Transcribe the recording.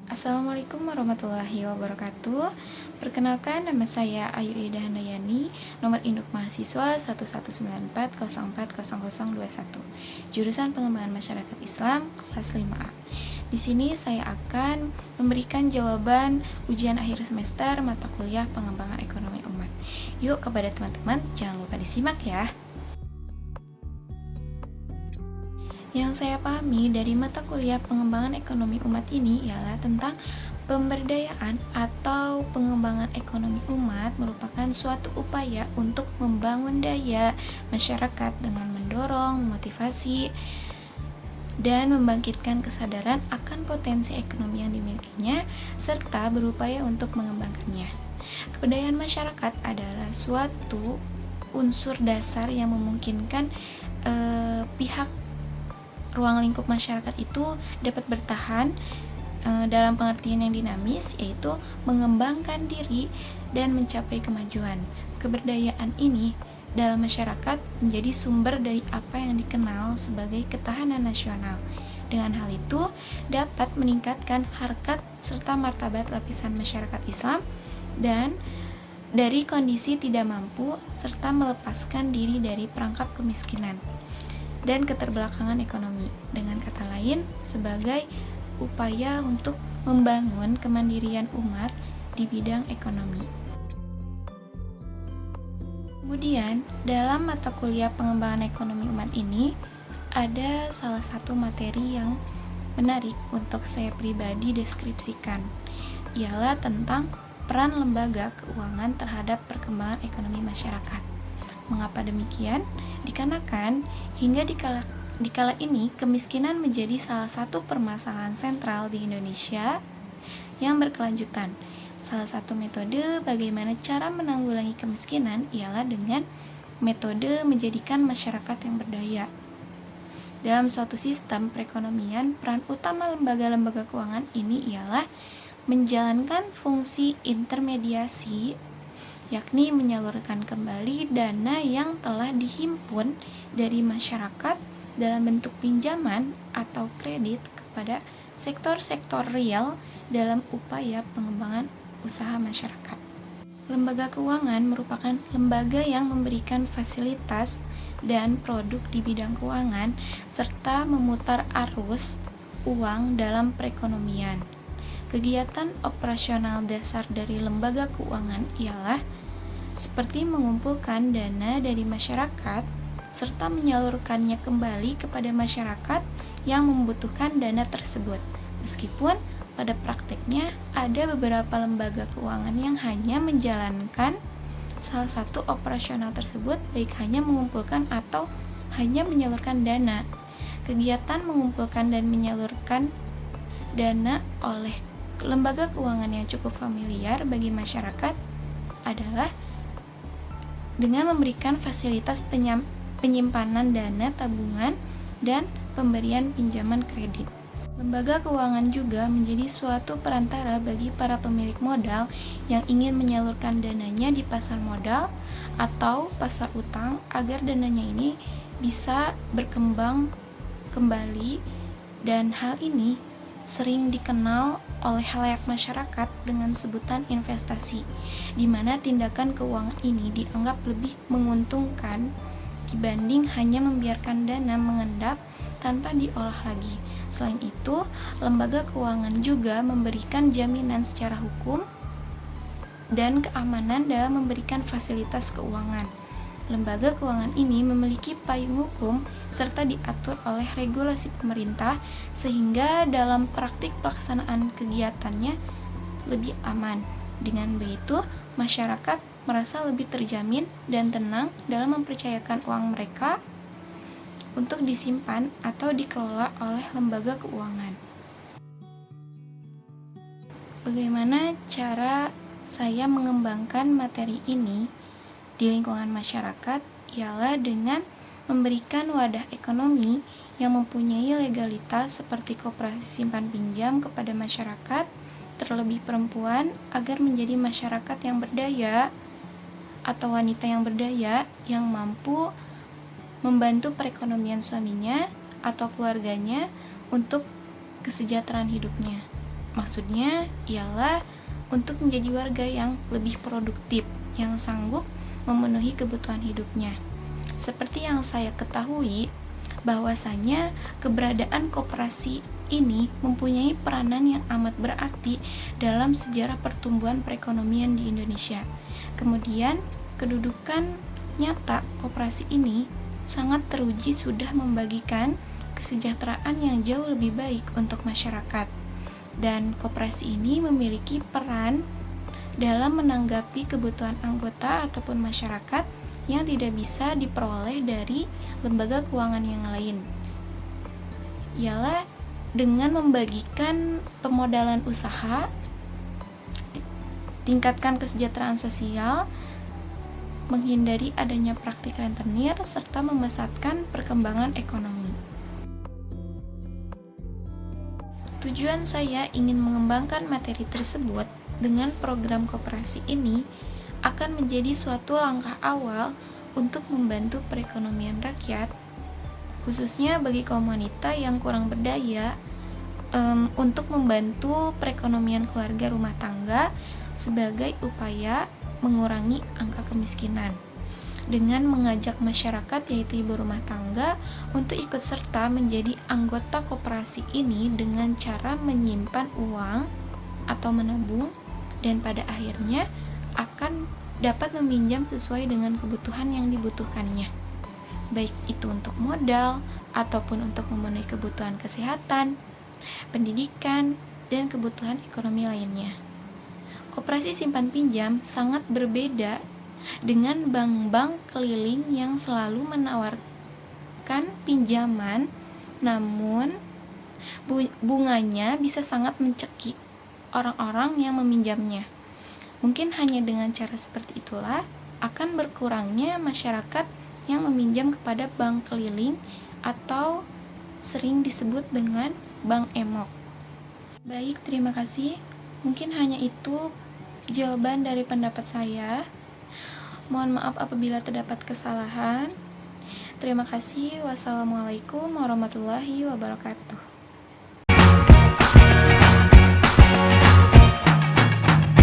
Assalamualaikum warahmatullahi wabarakatuh. Perkenalkan, nama saya Ayu Ida Handayani, nomor induk mahasiswa 1194040021, jurusan Pengembangan Masyarakat Islam, kelas 5A. Di sini saya akan memberikan jawaban ujian akhir semester mata kuliah Pengembangan Ekonomi Umat. Yuk, kepada teman-teman, jangan lupa disimak ya. Yang saya pahami dari mata kuliah Pengembangan Ekonomi Umat ini ialah tentang pemberdayaan atau pengembangan ekonomi umat merupakan suatu upaya untuk membangun daya masyarakat dengan mendorong, memotivasi, dan membangkitkan kesadaran akan potensi ekonomi yang dimilikinya serta berupaya untuk mengembangkannya. Keberdayaan masyarakat adalah suatu unsur dasar yang memungkinkan pihak ruang lingkup masyarakat itu dapat bertahan dalam pengertian yang dinamis, yaitu mengembangkan diri dan mencapai kemajuan. Keberdayaan ini dalam masyarakat menjadi sumber dari apa yang dikenal sebagai ketahanan nasional. Dengan hal itu dapat meningkatkan harkat serta martabat lapisan masyarakat Islam dan dari kondisi tidak mampu serta melepaskan diri dari perangkap kemiskinan dan keterbelakangan ekonomi. Dengan kata lain, sebagai upaya untuk membangun kemandirian umat di bidang ekonomi. Kemudian, dalam mata kuliah Pengembangan Ekonomi Umat ini, ada salah satu materi yang menarik untuk saya pribadi deskripsikan, ialah tentang peran lembaga keuangan terhadap perkembangan ekonomi masyarakat. Mengapa demikian? Dikarenakan hingga dikala ini kemiskinan menjadi salah satu permasalahan sentral di Indonesia yang berkelanjutan. Salah satu metode bagaimana cara menanggulangi kemiskinan ialah dengan metode menjadikan masyarakat yang berdaya. Dalam suatu sistem perekonomian, peran utama lembaga-lembaga keuangan ini ialah menjalankan fungsi intermediasi, yakni menyalurkan kembali dana yang telah dihimpun dari masyarakat dalam bentuk pinjaman atau kredit kepada sektor-sektor real dalam upaya pengembangan usaha masyarakat. Lembaga keuangan merupakan lembaga yang memberikan fasilitas dan produk di bidang keuangan serta memutar arus uang dalam perekonomian. Kegiatan operasional dasar dari lembaga keuangan ialah seperti mengumpulkan dana dari masyarakat serta menyalurkannya kembali kepada masyarakat yang membutuhkan dana tersebut. Meskipun pada prakteknya ada beberapa lembaga keuangan yang hanya menjalankan salah satu operasional tersebut, baik hanya mengumpulkan atau hanya menyalurkan dana. Kegiatan mengumpulkan dan menyalurkan dana oleh lembaga keuangan yang cukup familiar bagi masyarakat adalah dengan memberikan fasilitas penyimpanan dana tabungan dan pemberian pinjaman kredit. Lembaga keuangan juga menjadi suatu perantara bagi para pemilik modal yang ingin menyalurkan dananya di pasar modal atau pasar utang agar dananya ini bisa berkembang kembali, dan hal ini sering dikenal oleh khalayak masyarakat dengan sebutan investasi, di mana tindakan keuangan ini dianggap lebih menguntungkan dibanding hanya membiarkan dana mengendap tanpa diolah lagi. Selain itu, lembaga keuangan juga memberikan jaminan secara hukum dan keamanan dalam memberikan fasilitas keuangan. Lembaga keuangan ini memiliki payung hukum serta diatur oleh regulasi pemerintah sehingga dalam praktik pelaksanaan kegiatannya lebih aman. Dengan begitu, masyarakat merasa lebih terjamin dan tenang dalam mempercayakan uang mereka untuk disimpan atau dikelola oleh lembaga keuangan. Bagaimana cara saya mengembangkan materi ini di lingkungan masyarakat ialah dengan memberikan wadah ekonomi yang mempunyai legalitas seperti koperasi simpan pinjam kepada masyarakat, terlebih perempuan, agar menjadi masyarakat yang berdaya atau wanita yang berdaya yang mampu membantu perekonomian suaminya atau keluarganya untuk kesejahteraan hidupnya. Maksudnya ialah untuk menjadi warga yang lebih produktif, yang sanggup memenuhi kebutuhan hidupnya. Seperti yang saya ketahui, bahwasanya keberadaan koperasi ini mempunyai peranan yang amat berarti dalam sejarah pertumbuhan perekonomian di Indonesia. Kemudian, kedudukan nyata koperasi ini sangat teruji sudah membagikan kesejahteraan yang jauh lebih baik untuk masyarakat. Dan koperasi ini memiliki peran dalam menanggapi kebutuhan anggota ataupun masyarakat yang tidak bisa diperoleh dari lembaga keuangan yang lain. Ialah dengan membagikan pemodalan usaha, tingkatkan kesejahteraan sosial, menghindari adanya praktik rentenir, serta membesarkan perkembangan ekonomi. Tujuan saya ingin mengembangkan materi tersebut dengan program koperasi ini akan menjadi suatu langkah awal untuk membantu perekonomian rakyat, khususnya bagi kaum wanita yang kurang berdaya, untuk membantu perekonomian keluarga rumah tangga sebagai upaya mengurangi angka kemiskinan, dengan mengajak masyarakat yaitu ibu rumah tangga untuk ikut serta menjadi anggota koperasi ini dengan cara menyimpan uang atau menabung, dan pada akhirnya akan dapat meminjam sesuai dengan kebutuhan yang dibutuhkannya, baik itu untuk modal ataupun untuk memenuhi kebutuhan kesehatan, pendidikan, dan kebutuhan ekonomi lainnya. Koperasi simpan pinjam sangat berbeda dengan bank-bank keliling yang selalu menawarkan pinjaman, namun bunganya bisa sangat mencekik orang-orang yang meminjamnya. Mungkin hanya dengan cara seperti itulah akan berkurangnya masyarakat yang meminjam kepada bank keliling atau sering disebut dengan bank emok. Baik, terima kasih. Mungkin hanya itu jawaban dari pendapat saya. Mohon maaf apabila terdapat kesalahan. Terima kasih. Wassalamualaikum warahmatullahi wabarakatuh.